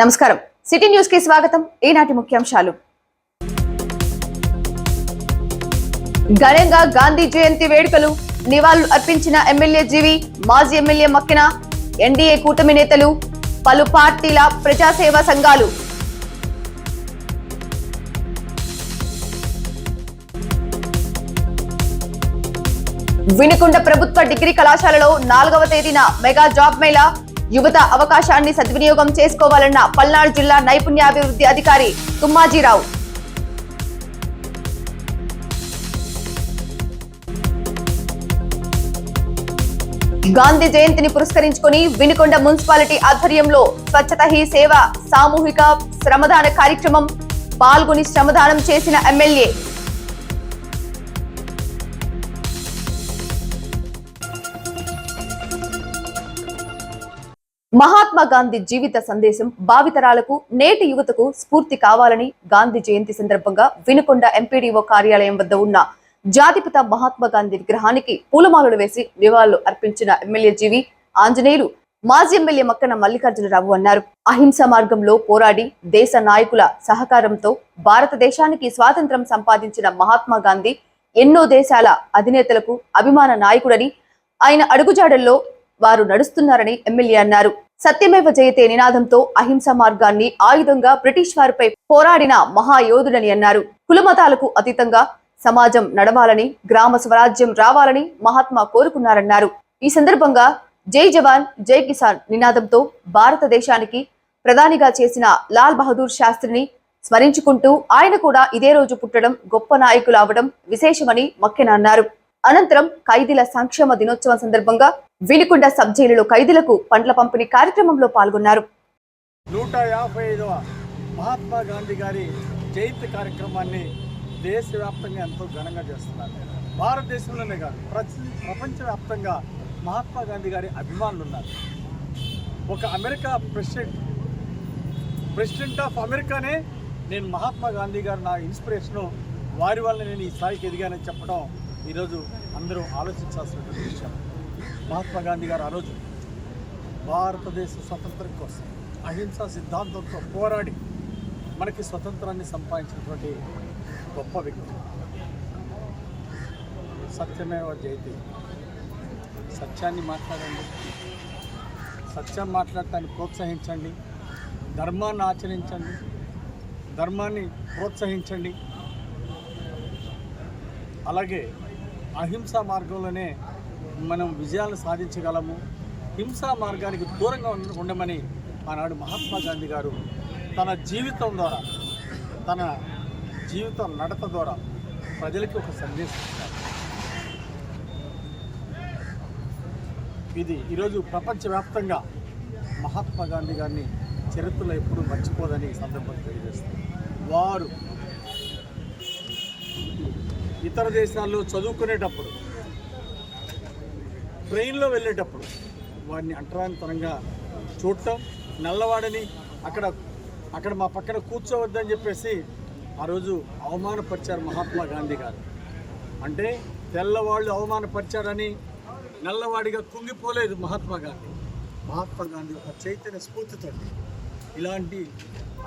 నమస్కారం city news కి స్వాగతం। ఈనాటి ముఖ్యాంశాలు। ఘనంగా గాంధీ జయంతి వేడుకలు నివాళులు అర్పించిన ఎమ్మెల్యే జీవి, మాజీ ఎమ్మెల్యే మక్కిన, ఎన్డీఏ కూటమి నేతలు, పలు పార్టీల ప్రజాసేవా సంఘాలు। వినుకొండ ప్రభుత్వ డిగ్రీ కళాశాలలో 4వ తేదీన మెగా జాబ్ మేళా, యువత అవకాశాన్ని సద్వినియోగం చేసుకోవాలన్న పల్నాడు జిల్లా నైపుణ్యాభివృద్ధి అధికారి తుమ్మాజీరావు। గాంధీ జయంతిని పురస్కరించుకుని వినుకొండ మున్సిపాలిటీ ఆధ్వర్యంలో స్వచ్ఛత హీ సేవ సామూహిక శ్రమదాన కార్యక్రమం, పాల్గొని శ్రమదానం చేసిన ఎమ్మెల్యే। మహాత్మా గాంధీ జీవిత సందేశం భావితరాలకు, నేటి యువతకు స్ఫూర్తి కావాలని గాంధీ జయంతి సందర్భంగా వినుకొండ ఎంపీడీఓ కార్యాలయం వద్ద ఉన్న జాతిపిత మహాత్మా గాంధీ విగ్రహానికి పూలమాలలు వేసి నివాళులు అర్పించిన ఎమ్మెల్యే జీవి ఆంజనేయులు, మాజీ ఎమ్మెల్యే మక్కన మల్లికార్జునరావు అన్నారు। అహింస మార్గంలో పోరాడి దేశ నాయకుల సహకారంతో భారతదేశానికి స్వాతంత్ర్యం సంపాదించిన మహాత్మా గాంధీ ఎన్నో దేశాల అధినేతలకు అభిమాన నాయకుడని, ఆయన అడుగుజాడల్లో వారు నడుస్తున్నారని ఎమ్మెల్యే అన్నారు। సత్యమేవ జయతే నినాదంతో అహింస మార్గాన్ని ఆయుధంగా బ్రిటిష్ వారిపై పోరాడిన మహాయోధుడని అన్నారు। కులమతాలకు అతీతంగా సమాజం నడవాలని, గ్రామ స్వరాజ్యం రావాలని మహాత్మా కోరుకున్నారన్నారు। ఈ సందర్భంగా జై జవాన్ జై కిసాన్ నినాదంతో భారతదేశానికి ప్రధానిగా చేసిన లాల్ బహదూర్ శాస్త్రిని స్మరించుకుంటూ ఆయన కూడా ఇదే రోజు పుట్టడం, గొప్ప నాయకులు అవడం విశేషమని మక్కెన అన్నారు। అనంతరం ఖైదీల సంక్షేమ దినోత్సవం సందర్భంగా వినుకొండ సబ్ జైలులో ఖైదీలకు పండ్ల పంపిణీ కార్యక్రమంలో పాల్గొన్నారు। 155వ మహాత్మా గాంధీ గారి జయంతి కార్యక్రమాన్ని దేశవ్యాప్తంగా ఎంతో ఘనంగా చేస్తున్నారు। భారతదేశంలోనే కాదు, ప్రపంచవ్యాప్తంగా మహాత్మా గాంధీ గారి అభిమానులు ఉన్నారు। ఒక అమెరికా ప్రెసిడెంట్ ఆఫ్ అమెరికానే నేను మహాత్మా గాంధీ గారు నా ఇన్స్పిరేషను, వారి వల్ల నేను ఈ స్థాయికి ఎదిగానని చెప్పడం ఈరోజు అందరూ ఆలోచించాల్సినటువంటి విషయం। మహాత్మా గాంధీ గారు ఆ రోజు భారతదేశ స్వతంత్రం కోసం అహింసా సిద్ధాంతంతో పోరాడి మనకి స్వతంత్రాన్ని సంపాదించినటువంటి గొప్ప వ్యక్తి। సత్యమేవ జయతే, సత్యాన్ని మాట్లాడండి, సత్యం మాట్లాడటాన్ని ప్రోత్సహించండి, ధర్మాన్ని ఆచరించండి, ధర్మాన్ని ప్రోత్సహించండి। అలాగే అహింసా మార్గంలోనే మనం విజయాలను సాధించగలము, హింసా మార్గానికి దూరంగా ఉండమని ఆనాడు మహాత్మా గాంధీ గారు తన జీవితం ద్వారా, తన జీవితం నడత ద్వారా ప్రజలకి ఒక సందేశం ఇస్తారు। ఇది ఈరోజు ప్రపంచవ్యాప్తంగా మహాత్మా గాంధీ గారిని చరిత్రలో ఎప్పుడూ మర్చిపోదని ఈ సందర్భంగా తెలియజేస్తారు। వారు ఇతర దేశాల్లో చదువుకునేటప్పుడు, ట్రైన్లో వెళ్ళేటప్పుడు వారిని అంటరానితనంగా చూడటం, నల్లవాడని అక్కడ మా పక్కన కూర్చోవద్దని చెప్పేసి ఆ రోజు అవమానపరిచారు మహాత్మా గాంధీ గారు। అంటే తెల్లవాళ్ళు అవమానపరిచారని నల్లవాడిగా కుంగిపోలేదు మహాత్మా గాంధీ। మహాత్మా గాంధీ ఒక చైతన్య స్ఫూర్తితో ఇలాంటి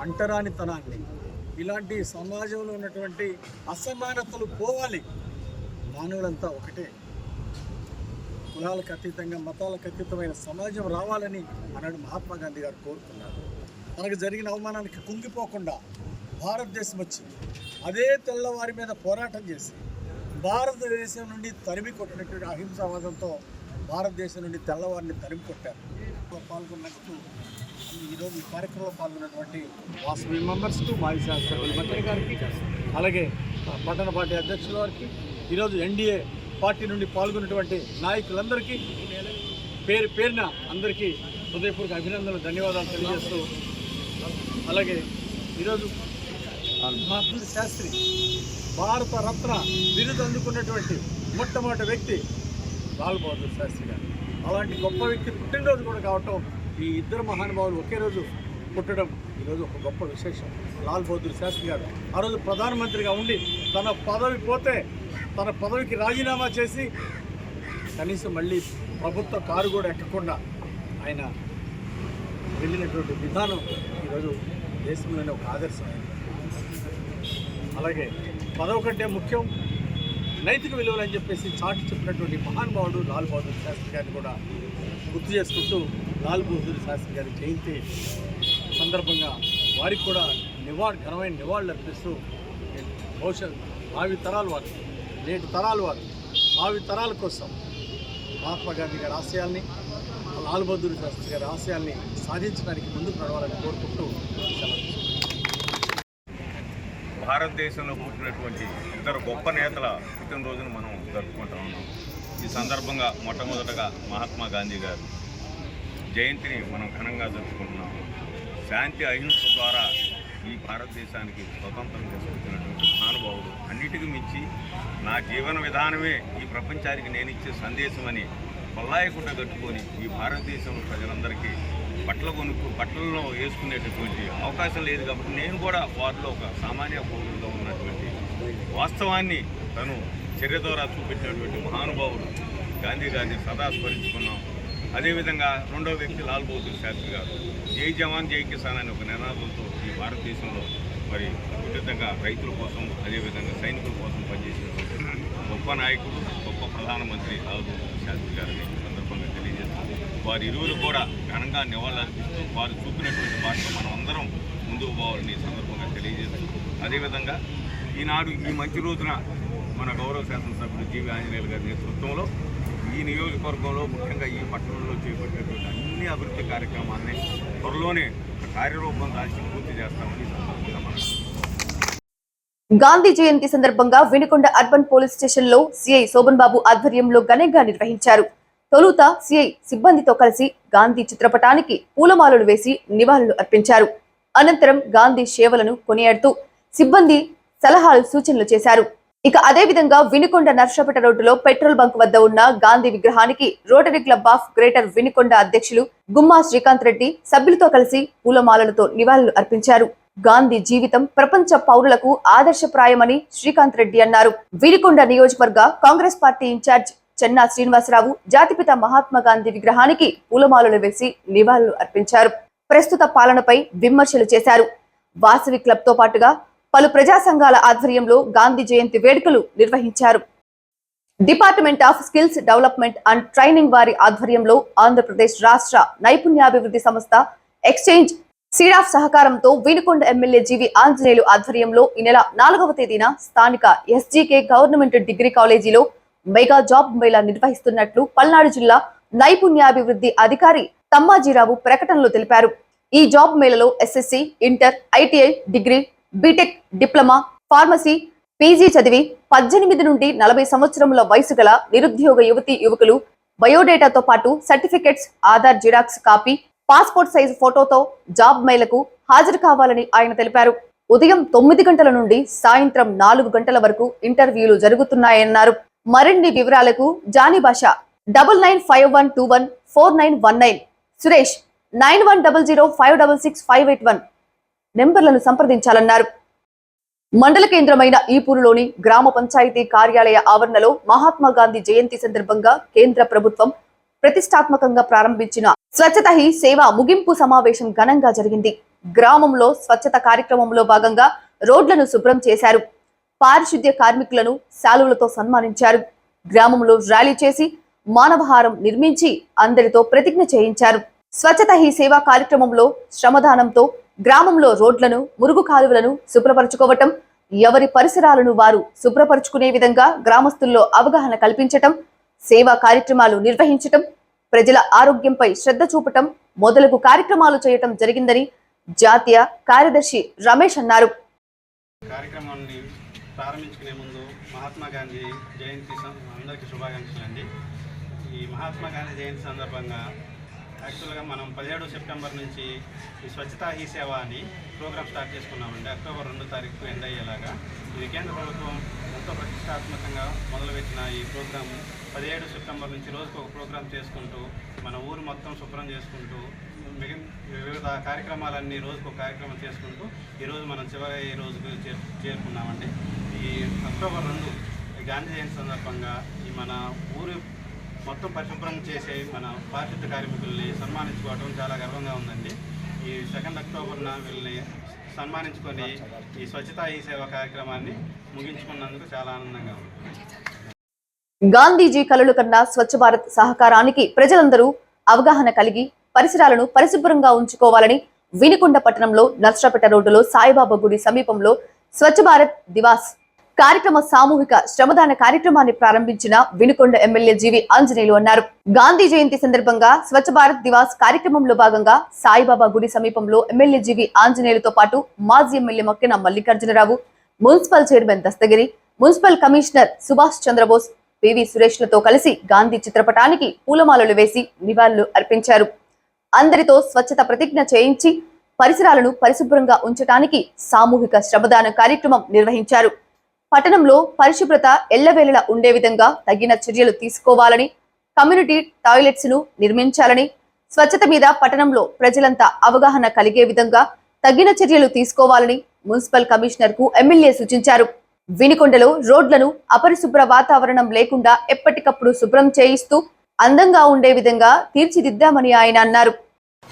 అంటరానితనాన్ని, ఇలాంటి సమాజంలో ఉన్నటువంటి అసమానతలు పోవాలి, మానవులంతా ఒకటే, కులాలకు అతీతంగా మతాలకు అతీతమైన సమాజం రావాలని అన్నాడు మహాత్మా గాంధీ గారు కోరుకున్నారు। మనకు జరిగిన అవమానానికి కుంగిపోకుండా భారతదేశం వచ్చి అదే తెల్లవారి మీద పోరాటం చేసి భారతదేశం నుండి తరిమి కొట్టినటువంటి అహింసావాదంతో భారతదేశం నుండి తెల్లవారిని తరిమి కొట్టారు। పాల్గొన్నట్టు ఈరోజు ఈ కార్యక్రమంలో పాల్గొన్నటువంటి వాసవి మెంబర్స్కు, మాజీ శాసనసభ్యులు మంత్రి గారికి, అలాగే పట్టణ పార్టీ అధ్యక్షుల వారికి, ఈరోజు ఎన్డీఏ పార్టీ నుండి పాల్గొన్నటువంటి నాయకులందరికీ పేరున అందరికీ హృదయపూర్వక అభినందనలు, ధన్యవాదాలు తెలియజేస్తూ, అలాగే ఈరోజు బహదూర్ శాస్త్రి భారత రత్న బిరుదు అందుకున్నటువంటి మొట్టమొదటి వ్యక్తి లాల్ బహదూర్ శాస్త్రి గారు। అలాంటి గొప్ప వ్యక్తి పుట్టినరోజు కూడా కావటం, ఈ ఇద్దరు మహానుభావులు ఒకే రోజు పుట్టడం ఈరోజు ఒక గొప్ప విశేషం। లాల్ బహదూర్ శాస్త్రి గారు ఆ రోజు ప్రధానమంత్రిగా ఉండి తన పదవి పోతే తన పదవికి రాజీనామా చేసి కనీసం మళ్ళీ ప్రభుత్వ కారు కూడా ఎక్కకుండా ఆయన వెళ్ళినటువంటి విధానం ఈరోజు దేశంలోనే ఒక ఆదర్శమైంది. అలాగే పదవి కంటే ముఖ్యం నైతిక విలువలు అని చెప్పేసి చాటి చెప్పినటువంటి మహానుభావుడు లాల్ బహదూర్ శాస్త్రి గారిని కూడా గుర్తు చేసుకుంటూ లాల్ బహదూర్ శాస్త్రి గారి జయంతి సందర్భంగా వారికి కూడా ఘనమైన నివాళులు అర్పిస్తూ భవిష్యత్ భావి తరాల వారు, నేటి తరాల వారు, భావి తరాల కోసం మహాత్మా గాంధీ గారి ఆశయాల్ని, లాల్ బహదూర్ శాస్త్రి గారి ఆశయాల్ని సాధించడానికి ముందుకు నడవాలని కోరుకుంటూ భారతదేశంలో పుట్టినటువంటి ఇద్దరు గొప్ప నేతల పుట్టినరోజును మనం జరుపుకుంటా ఉన్నాం. ఈ సందర్భంగా మొట్టమొదటగా మహాత్మా గాంధీ గారు జయంతిని మనం ఘనంగా జరుపుకుంటున్నాం. శాంతి అహింస ద్వారా ఈ భారతదేశానికి స్వతంత్రం తీసుకొచ్చినటువంటి మహానుభావుడు. అన్నిటికీ మించి నా జీవన విధానమే ఈ ప్రపంచానికి నేను ఇచ్చే సందేశం అని కొల్లాయకుండా కట్టుకొని ఈ భారతదేశంలో ప్రజలందరికీ బట్టలలో వేసుకునేటటువంటి అవకాశం లేదు కాబట్టి నేను కూడా వారిలో ఒక సామాన్య పౌరుడుగా ఉన్నటువంటి వాస్తవాన్ని తను చర్య ద్వారా చూపెట్టినటువంటి మహానుభావుడు గాంధీ గారిని సదా స్మరించుకున్నాం. అదేవిధంగా రెండో వ్యక్తి లాల్ బహదూర్ శాస్త్రి గారు జై జవాన్ జై కిసాన్ అనే ఒక నినాదంతో ఈ భారతదేశంలో మరి విధంగా రైతుల కోసం అదేవిధంగా సైనికుల కోసం పనిచేసినటువంటి గొప్ప నాయకుడు, గొప్ప ప్రధానమంత్రి లాల్ బహదూర్ శాస్త్రి గారిని సందర్భంగా తెలియజేస్తాం. వారి ఇరువురు కూడా ఘనంగా నివాళులర్పిస్తూ వారు చూపినటువంటి భాషలో మనం అందరం ముందుకు పోవాలని సందర్భంగా తెలియజేస్తూ అదేవిధంగా ఈనాడు ఈ మంచి రోజున మన గౌరవ శాసనసభ్యులు జీవి ఆంజనేయులు గారి నేతృత్వంలో ఈ నియోజకవర్గంలో ముఖ్యంగా ఈ పట్టణంలో చేపట్టినటువంటి అన్ని అభివృద్ధి కార్యక్రమాన్ని త్వరలోనే కార్యరూపం దాల్చి పూర్తి చేస్తామని సందర్భంగా మనం గాంధీ జయంతి సందర్భంగా వినుకొండ అర్బన్ పోలీస్ స్టేషన్ లో సిఐ శోభన్ బాబు ఆధ్వర్యంలో ఘనంగా నిర్వహించారు. తొలుత సిఐ సిబ్బందితో కలిసి గాంధీ చిత్రపటానికి పూలమాలలు వేసి నివాళులు అర్పించారు. అనంతరం గాంధీ సేవలను కొనియాడుతూ సిబ్బంది సలహాలు సూచనలు చేశారు. ఇక అదే విధంగా వినుకొండ నర్సపేట రోడ్డులో పెట్రోల్ బంక్ వద్ద ఉన్న గాంధీ విగ్రహానికి rotary club of greater Vinukonda అధ్యక్షులు గుమ్మా శ్రీకాంత్ రెడ్డి సభ్యులతో కలిసి పూలమాలలతో నివాళులు అర్పించారు. గాంధీ జీవితం ప్రపంచ పౌరులకు ఆదర్శప్రాయమని శ్రీకాంత్ రెడ్డి అన్నారు. వినుకొండ నియోజకవర్గ కాంగ్రెస్ పార్టీ ఇన్ఛార్జ్ చెన్నా శ్రీనివాసరావు జాతిపిత మహాత్మా గాంధీ విగ్రహానికి పూలమాలలు వేసి నివాళులు అర్పించారు. ప్రస్తుత పాలనపై విమర్శలు చేశారు. వాసవి క్లబ్ తో పాటుగా పలు ప్రజా సంఘాల ఆధ్వర్యంలో గాంధీ జయంతి వేడుకలు నిర్వహించారు. Department of skills development and training వారి ఆధ్వర్యంలో ఆంధ్రప్రదేశ్ రాష్ట్ర నైపుణ్యాభివృద్ధి సంస్థ ఎక్స్చేంజ్ సీడాఫ్ సహకారంతో వినుకొండ ఎమ్మెల్యే జీవి ఆంజనేయులు ఆధ్వర్యంలో ఈ నెల 4వ తేదీన స్థానిక ఎస్జీకే గవర్నమెంట్ డిగ్రీ కాలేజీలో మెగా జాబ్ మేళా నిర్వహిస్తున్నట్లు పల్నాడు జిల్లా నైపుణ్యాభివృద్ధి అధికారి తమ్మాజీరావు ప్రకటనలో తెలిపారు. ఈ జాబ్ మేళలో SSC, inter, ITI, degree, BTech, diploma, pharmacy, PG చదివి 18 నుండి 40 సంవత్సరముల వయసు గల నిరుద్యోగ యువతీ యువకులు బయోడేటాతో పాటు certificates, Aadhaar xerox copy, passport size ఫోటోతో జాబ్ మేళకు హాజరు కావాలని ఆయన తెలిపారు. ఉదయం 9 గంటల నుండి సాయంత్రం 4 గంటల వరకు ఇంటర్వ్యూలు జరుగుతున్నాయన్నారు. మరిన్ని వివరాలకు జానీ భాష 9951214919, సురేష్ 9100566581 నెంబర్లను సంప్రదించాలన్నారు. మండల కేంద్రమైన ఈపూరులోని గ్రామ పంచాయతీ కార్యాలయ ఆవరణలో మహాత్మా గాంధీ జయంతి సందర్భంగా కేంద్ర ప్రభుత్వం ప్రతిష్టాత్మకంగా ప్రారంభించిన స్వచ్ఛత హీ సేవ ముగింపు సమావేశం ఘనంగా జరిగింది. గ్రామంలో స్వచ్ఛత కార్యక్రమంలో భాగంగా రోడ్లను శుభ్రం చేశారు. పారిశుద్ధ్య కార్మికులను శాలువలతో సన్మానించారు. గ్రామంలో ర్యాలీ చేసి మానవహారం నిర్మించి అందరితో ప్రతిజ్ఞ చేయించారు. స్వచ్ఛత హీ సేవ కార్యక్రమంలో శ్రమదానంతో గ్రామంలో రోడ్లను, మురుగు కాలువలను శుభ్రపరచుకోవటం, ఎవరి పరిసరాలను వారు శుభ్రపరచుకునే విధంగా గ్రామస్తుల్లో అవగాహన కల్పించటం, సేవా కార్యక్రమాలు నిర్వహించటం, ప్రజల ఆరోగ్యంపై శ్రద్ధ చూపటం మొదలగు కార్యక్రమాలు చేయటం జరిగిందని జాతీయ కార్యదర్శి రమేష్ అన్నారు. కార్యక్రమాన్ని ప్రారంభించుకునే ముందు మహాత్మా గాంధీ జయంతి అందరికీ శుభాకాంక్షలు అండి. ఈ మహాత్మా గాంధీ జయంతి సందర్భంగా యాక్చువల్గా మనం 17 సెప్టెంబర్ నుంచి ఈ స్వచ్ఛతా హీ సేవ అని ప్రోగ్రామ్ స్టార్ట్ చేసుకున్నామండి. అక్టోబర్ 2 తారీఖు ఎండ్ అయ్యేలాగా. ఇది కేంద్ర ప్రభుత్వం ఎంతో ప్రతిష్టాత్మకంగా మొదలుపెట్టిన ఈ ప్రోగ్రాం 17 సెప్టెంబర్ నుంచి రోజుకు ఒక ప్రోగ్రాం చేసుకుంటూ మన ఊరు మొత్తం శుభ్రం చేసుకుంటూ వివిధ కార్యక్రమాలన్నీ రోజుకు ఒక కార్యక్రమం చేసుకుంటూ ఈరోజు మనం చివరి రోజుకు చేరుకున్నామండి. ఈ అక్టోబర్ 2 గాంధీ జయంతి సందర్భంగా ఈ మన ఊరు మొత్తం పరిశుభ్రం చేసే మన పారిశుద్ధ్య కార్మికుల్ని సన్మానించుకోవడం చాలా గర్వంగా ఉందండి. ఈ 2 అక్టోబర్న వీళ్ళని సన్మానించుకొని ఈ స్వచ్ఛతా ఈ సేవ కార్యక్రమాన్ని ముగించుకున్నందుకు చాలా ఆనందంగా ఉంది. గాంధీజీ కలలు కన్నా స్వచ్ఛ భారత్ సహకారానికి ప్రజలందరూ అవగాహన కలిగి పరిసరాలను పరిశుభ్రంగా ఉంచుకోవాలని వినుకొండ పట్టణంలో నర్సరాపేట రోడ్డులో సాయిబాబా గుడి సమీపంలో స్వచ్ఛ భారత్ దివాస్ కార్యక్రమ సామూహిక శ్రమదాన కార్యక్రమాన్ని ప్రారంభించిన వినుకొండ ఎమ్మెల్యే జీవి ఆంజనేయులు అన్నారు. గాంధీ జయంతి సందర్భంగా స్వచ్ఛ భారత్ దివాస్ కార్యక్రమంలో భాగంగా సాయిబాబా గుడి సమీపంలో ఎమ్మెల్యే జీవి ఆంజనేయులతో పాటు మాజీ MLA Makkina Mallikarjunarao, municipal chairman Dastagiri, municipal commissioner Subhash Chandrabose, PV సురేష్లతో కలిసి గాంధీ చిత్రపటానికి పూలమాలలు వేసి నివాళులు అర్పించారు. అందరితో స్వచ్ఛత ప్రతిజ్ఞ చేయించి పరిసరాలను పరిశుభ్రంగా ఉంచడానికి సామూహిక శ్రమదాన కార్యక్రమం నిర్వహించారు. పట్టణంలో పరిశుభ్రత ఎల్లవేళలా ఉండే విధంగా తగిన చర్యలు తీసుకోవాలని, కమ్యూనిటీ టాయిలెట్స్ ను నిర్మించాలని, స్వచ్ఛత మీద పట్టణంలో ప్రజలంతా అవగాహన కలిగే విధంగా తగిన చర్యలు తీసుకోవాలని మున్సిపల్ కమిషనర్ కు ఎమ్మెల్యే సూచించారు. వినుకొండలో రోడ్లను అపరిశుభ్ర వాతావరణం లేకుండా ఎప్పటికప్పుడు శుభ్రం చేయిస్తూ అందంగా ఉండే విధంగా తీర్చిదిద్దామని ఆయన అన్నారు.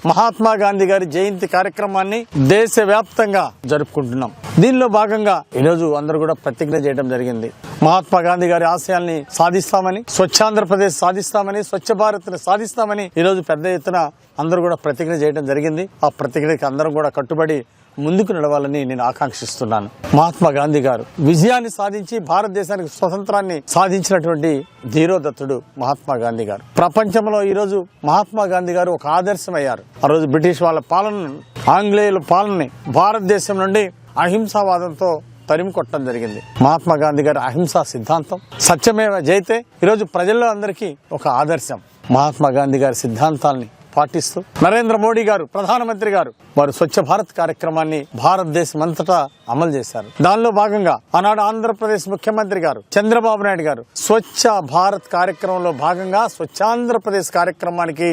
మహాత్మా గాంధీ గారి జయంతి కార్యక్రమాన్ని దేశవ్యాప్తంగా జరుపుకుంటున్నాం. దీనిలో భాగంగా ఈరోజు అందరూ కూడా ప్రతిజ్ఞ చేయడం జరిగింది. మహాత్మా గాంధీ గారి ఆశయాల్ని సాధిస్తామని, స్వచ్ఛాంధ్రప్రదేశ్ సాధిస్తామని, స్వచ్ఛ భారత్ సాధిస్తామని ఈరోజు పెద్ద ఎత్తున అందరూ కూడా ప్రతిజ్ఞ చేయడం జరిగింది. ఆ ప్రతిజ్ఞకి అందరం కూడా కట్టుబడి ముందుకు నడవాలని నేను ఆకాంక్షిస్తున్నాను. మహాత్మా గాంధీ గారు విజయాన్ని సాధించి భారతదేశానికి స్వతంత్రాన్ని సాధించినటువంటి ధీరోదత్తుడు మహాత్మా గాంధీ గారు. ప్రపంచంలో ఈరోజు మహాత్మా గాంధీ గారు ఒక ఆదర్శం అయ్యారు. ఆ రోజు బ్రిటిష్ వాళ్ళ పాలనను, ఆంగ్లేయుల పాలనని భారతదేశం నుండి అహింసావాదంతో తరిమి కొట్టడం జరిగింది. మహాత్మా గాంధీ గారి అహింసా సిద్ధాంతం సత్యమేవ జయతే ఈరోజు ప్రజల్లో అందరికీ ఒక ఆదర్శం. మహాత్మా గాంధీ గారి సిద్ధాంతాల్ని పాటిస్తూ నరేంద్ర మోడీ గారు, ప్రధానమంత్రి గారు, వారు స్వచ్ఛ భారత్ కార్యక్రమాన్ని భారతదేశం అంతటా అమలు చేశారు. దానిలో భాగంగా ఆనాడు ఆంధ్రప్రదేశ్ ముఖ్యమంత్రి గారు చంద్రబాబు నాయుడు గారు స్వచ్ఛ భారత్ కార్యక్రమంలో భాగంగా స్వచ్ఛాంధ్రప్రదేశ్ కార్యక్రమానికి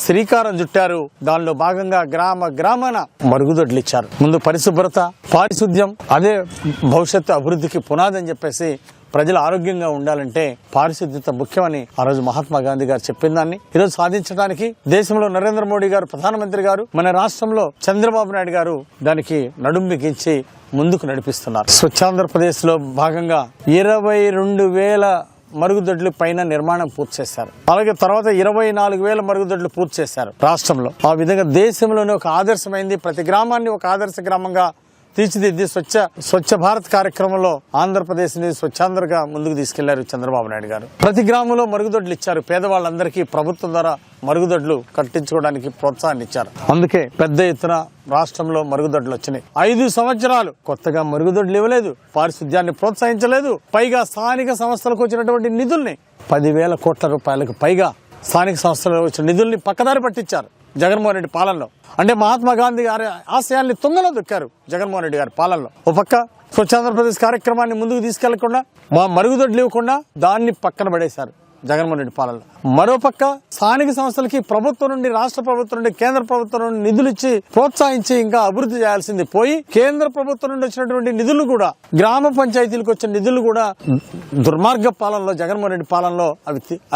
శ్రీకారం చుట్టారు. దానిలో భాగంగా గ్రామ గ్రామాన మరుగుదొడ్లు ఇచ్చారు. ముందు పరిశుభ్రత, పారిశుద్ధ్యం అదే భవిష్యత్తు అభివృద్ధికి పునాది అని చెప్పేసి ప్రజలు ఆరోగ్యంగా ఉండాలంటే పారిశుద్ధ్యత ముఖ్యమని ఆ రోజు మహాత్మా గాంధీ గారు చెప్పిన దాన్ని ఈరోజు సాధించడానికి దేశంలో నరేంద్ర మోడీ గారు, ప్రధానమంత్రి గారు, మన రాష్ట్రంలో చంద్రబాబు నాయుడు గారు దానికి నడుం బిగించి ముందుకు నడిపిస్తున్నారు. స్వచ్ఛాంధ్రప్రదేశ్ లో భాగంగా 22,000 మరుగుదొడ్లు పైన నిర్మాణం పూర్తి చేశారు. అలాగే తర్వాత 24,000 మరుగుదొడ్లు పూర్తి చేశారు రాష్ట్రంలో. ఆ విధంగా దేశంలోనే ఒక ఆదర్శమైంది. ప్రతి గ్రామాన్ని ఒక ఆదర్శ గ్రామంగా తీర్చిదిద్ది స్వచ్ఛ భారత్ కార్యక్రమంలో ఆంధ్రప్రదేశ్ ని స్వచ్ఛాంధ్రగా ముందుకు తీసుకెళ్లారు చంద్రబాబు నాయుడు గారు. ప్రతి గ్రామంలో మరుగుదొడ్లు ఇచ్చారు. పేదవాళ్ళందరికీ ప్రభుత్వం ద్వారా మరుగుదొడ్లు కట్టించుకోవడానికి ప్రోత్సాహాన్ని ఇచ్చారు. అందుకే పెద్ద ఎత్తున రాష్ట్రంలో మరుగుదొడ్లు వచ్చినాయి. 5 సంవత్సరాలు కొత్తగా మరుగుదొడ్లు ఇవ్వలేదు, పారిశుద్ధ్యాన్ని ప్రోత్సహించలేదు. పైగా స్థానిక సంస్థలకు వచ్చినటువంటి నిధుల్ని 10,000 కోట్ల రూపాయలకు పైగా స్థానిక సంస్థలకు వచ్చిన నిధుల్ని పక్కదారి పట్టించారు జగన్మోహన్ రెడ్డి పాలనలో. అంటే మహాత్మా గాంధీ గారి ఆశయాల్ని తుంగలో దొక్కారు జగన్మోహన్ రెడ్డి గారి పాలనలో. ఒక పక్క స్వచ్ఛాంధ్రప్రదేశ్ కార్యక్రమాన్ని ముందుకు తీసుకెళ్లకుండా, మరుగుదొడ్లు ఇవ్వకుండా దాన్ని పక్కన పడేశారు జగన్మోహన్ రెడ్డి పాలనలో. మరోపక్క స్థానిక సంస్థలకి ప్రభుత్వం నుండి, రాష్ట్ర ప్రభుత్వం నుండి, కేంద్ర ప్రభుత్వం నుండి నిధులు ఇచ్చి ప్రోత్సహించి ఇంకా అభివృద్ధి చేయాల్సింది పోయి కేంద్ర ప్రభుత్వం నుండి వచ్చినటువంటి నిధులు కూడా, గ్రామ పంచాయతీలకు వచ్చిన నిధులు కూడా దుర్మార్గ పాలనలో, జగన్మోహన్ రెడ్డి పాలనలో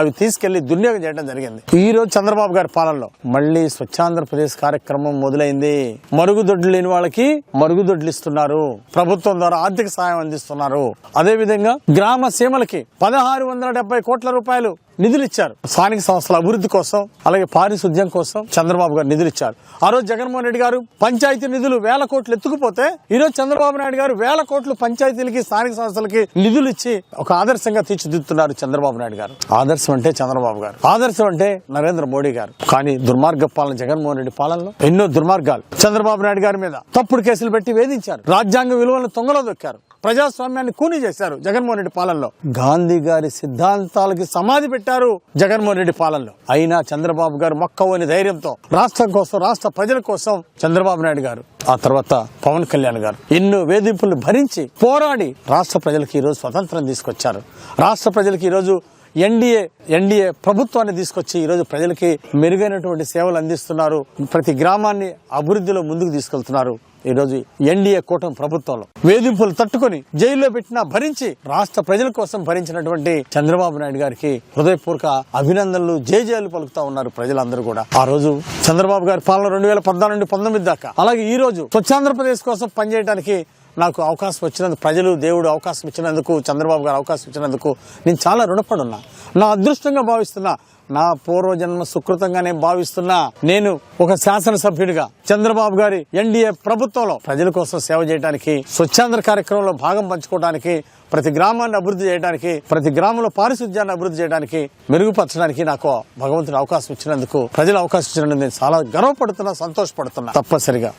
అవి తీసుకెళ్లి దుర్వినియోగం చేయడం జరిగింది. ఈ రోజు చంద్రబాబు గారి పాలనలో మళ్లీ స్వచ్ఛాంధ్రప్రదేశ్ కార్యక్రమం మొదలైంది. మరుగుదొడ్లు లేని వాళ్ళకి మరుగుదొడ్లు ఇస్తున్నారు, ప్రభుత్వం ద్వారా ఆర్థిక సాయం అందిస్తున్నారు. అదేవిధంగా గ్రామ సీమలకి 1,670 కోట్ల రూపాయలు నిధులు ఇచ్చారు. స్థానిక సంస్థల అభివృద్ధి కోసం, అలాగే పారిశుద్ధ్యం కోసం చంద్రబాబు గారు నిధులు ఇచ్చారు. ఆ రోజు జగన్మోహన్ రెడ్డి గారు పంచాయతీ నిధులు 1,000 కోట్లు ఎత్తుకుపోతే ఈ రోజు చంద్రబాబు నాయుడు గారు 1,000 కోట్లు పంచాయతీలకి, స్థానిక సంస్థలకి నిధులు ఇచ్చి ఒక ఆదర్శంగా తీర్చిదిద్దుతున్నారు చంద్రబాబు నాయుడు గారు. ఆదర్శం అంటే చంద్రబాబు గారు, ఆదర్శం అంటే నరేంద్ర మోడీ గారు. కానీ దుర్మార్గ పాలన జగన్మోహన్ రెడ్డి పాలనలో ఎన్నో దుర్మార్గాలు. చంద్రబాబు నాయుడు గారి మీద తప్పుడు కేసులు పెట్టి వేధించారు, రాజ్యాంగ విలువలను తొంగలో దొక్కారు, ప్రజాస్వామ్యాన్ని కూనీ చేశారు జగన్మోహన్ రెడ్డి పాలనలో. గాంధీ గారి సిద్ధాంతాలకి సమాధి పెట్టారు జగన్మోహన్ రెడ్డి పాలనలో. అయినా చంద్రబాబు గారు మొక్కవని ధైర్యంతో రాష్ట్రం కోసం, రాష్ట్ర ప్రజల కోసం చంద్రబాబు నాయుడు గారు, ఆ తర్వాత పవన్ కళ్యాణ్ గారు ఎన్నో వేధింపులు భరించి పోరాడి రాష్ట్ర ప్రజలకు ఈ రోజు స్వతంత్రం తీసుకొచ్చారు. రాష్ట్ర ప్రజలకు ఈ రోజు ఎన్డీఏ ప్రభుత్వాన్ని తీసుకొచ్చి ఈరోజు ప్రజలకి మెరుగైనటువంటి సేవలు అందిస్తున్నారు. ప్రతి గ్రామాన్ని అభివృద్ధిలో ముందుకు తీసుకెళ్తున్నారు ఈరోజు ఎన్డీఏ కూటమి ప్రభుత్వంలో వేధింపులు తట్టుకొని జైల్లో పెట్టినా భరించి రాష్ట్ర ప్రజల కోసం భరించినటువంటి చంద్రబాబు నాయుడు గారికి హృదయపూర్వక అభినందనలు జేజేలు పలుకుతా ఉన్నారు ప్రజలందరూ కూడా. ఆ రోజు చంద్రబాబు గారి పాలన 2014 నుండి 19 దాకా, అలాగే ఈ రోజు స్వచ్ఛాంధ్రప్రదేశ్ కోసం పనిచేయడానికి నాకు అవకాశం వచ్చినందుకు, ప్రజలు దేవుడు అవకాశం ఇచ్చినందుకు, చంద్రబాబు గారు అవకాశం ఇచ్చినందుకు నేను చాలా రుణపడి ఉన్నా. నా అదృష్టంగా భావిస్తున్నా, నా పూర్వజన్మ సుకృతంగానే భావిస్తున్నా. నేను ఒక శాసనసభ్యుడిగా చంద్రబాబు గారి ఎన్డీఏ ప్రభుత్వంలో ప్రజల కోసం సేవ చేయడానికి, స్వచ్ఛాంధ్ర కార్యక్రమంలో భాగం పంచుకోవడానికి, ప్రతి గ్రామాన్ని అభివృద్ధి చేయడానికి, ప్రతి గ్రామంలో పారిశుధ్యాన్ని అభివృద్ధి చేయడానికి, మెరుగుపరచడానికి నాకు భగవంతుడు అవకాశం ఇచ్చినందుకు, ప్రజలు అవకాశం ఇచ్చినందుకు నేను చాలా గర్వపడుతున్నా, సంతోషపడుతున్నా. తప్పనిసరిగా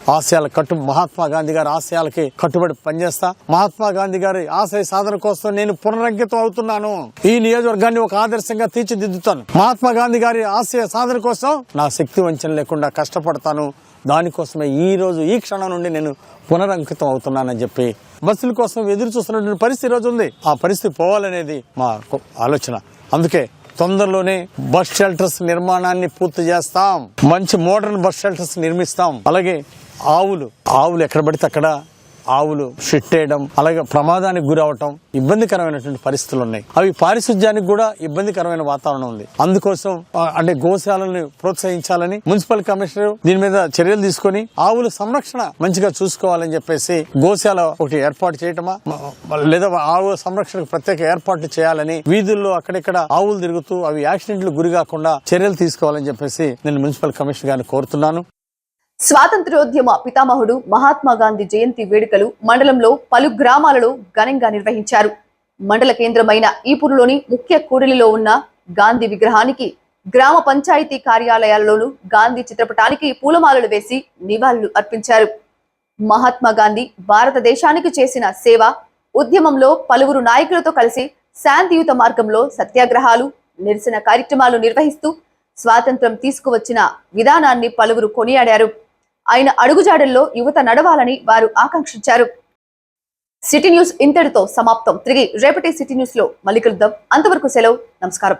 మహాత్మా గాంధీ గారి ఆశయాలకి కట్టుబడి పనిచేస్తా. మహాత్మా గాంధీ గారి ఆశయ సాధన కోసం నేను పునరంకితం అవుతున్నాను. ఈ నియోజకవర్గాన్ని ఒక ఆదర్శంగా తీర్చిదిద్దుతాను. మహాత్మా గాంధీ గారి ఆశయ సాధన కోసం నా శక్తి వంచన లేకుండా కష్టపడతాను. దానికోసమే ఈ రోజు ఈ క్షణం నుండి నేను పునరంకితం అవుతున్నానని చెప్పి బస్సుల కోసం ఎదురు చూస్తున్నటువంటి పరిస్థితి రోజు ఉంది. ఆ పరిస్థితి పోవాలనేది మా ఆలోచన. అందుకే తొందరలోనే బస్ షెల్టర్స్ నిర్మాణాన్ని పూర్తి చేస్తాం. మంచి మోడర్న్ బస్ షెల్టర్స్ నిర్మిస్తాం. అలాగే ఆవులు ఎక్కడ పడితే అక్కడ ఆవులు షిట్ చేయడం, అలాగే ప్రమాదానికి గురవటం, ఇబ్బందికరమైనటువంటి పరిస్థితులు ఉన్నాయి. అవి పారిశుధ్యానికి కూడా ఇబ్బందికరమైన వాతావరణం ఉంది. అందుకోసం అంటే గోశాలను ప్రోత్సహించాలని మున్సిపల్ కమిషనర్ దీని మీద చర్యలు తీసుకొని ఆవుల సంరక్షణ మంచిగా చూసుకోవాలని చెప్పేసి గోశాల ఒకటి ఏర్పాటు చేయటమా, లేదా ఆవుల సంరక్షణకు ప్రత్యేక ఏర్పాట్లు చేయాలని, వీధుల్లో అక్కడిక్కడ ఆవులు తిరుగుతూ అవి యాక్సిడెంట్లు గురి కాకుండా చర్యలు తీసుకోవాలని చెప్పేసి నేను మున్సిపల్ కమిషనర్ గారిని కోరుతున్నాను. స్వాతంత్ర్యోద్యమ పితామహుడు మహాత్మా గాంధీ జయంతి వేడుకలు మండలంలో పలు గ్రామాలలో ఘనంగా నిర్వహించారు. మండల కేంద్రమైన ఈపూరులోని ముఖ్య కూడలిలో ఉన్న గాంధీ విగ్రహానికి, గ్రామ పంచాయతీ కార్యాలయాల్లోనూ గాంధీ చిత్రపటానికి పూలమాలలు వేసి నివాళులు అర్పించారు. మహాత్మా గాంధీ భారతదేశానికి చేసిన సేవ, ఉద్యమంలో పలువురు నాయకులతో కలిసి శాంతియుత మార్గంలో సత్యాగ్రహాలు, నిరసన కార్యక్రమాలు నిర్వహిస్తూ స్వాతంత్ర్యం తీసుకువచ్చిన విధానాన్ని పలువురు కొనియాడారు. ఆయన అడుగుజాడల్లో యువత నడవాలని వారు ఆకాంక్షించారు. సిటీ న్యూస్ ఇంతటితో సమాప్తం. తిరిగి రేపటి సిటీ న్యూస్ లో మళ్ళీ కలుద్దాం. అంతవరకు సెలవు. నమస్కారం.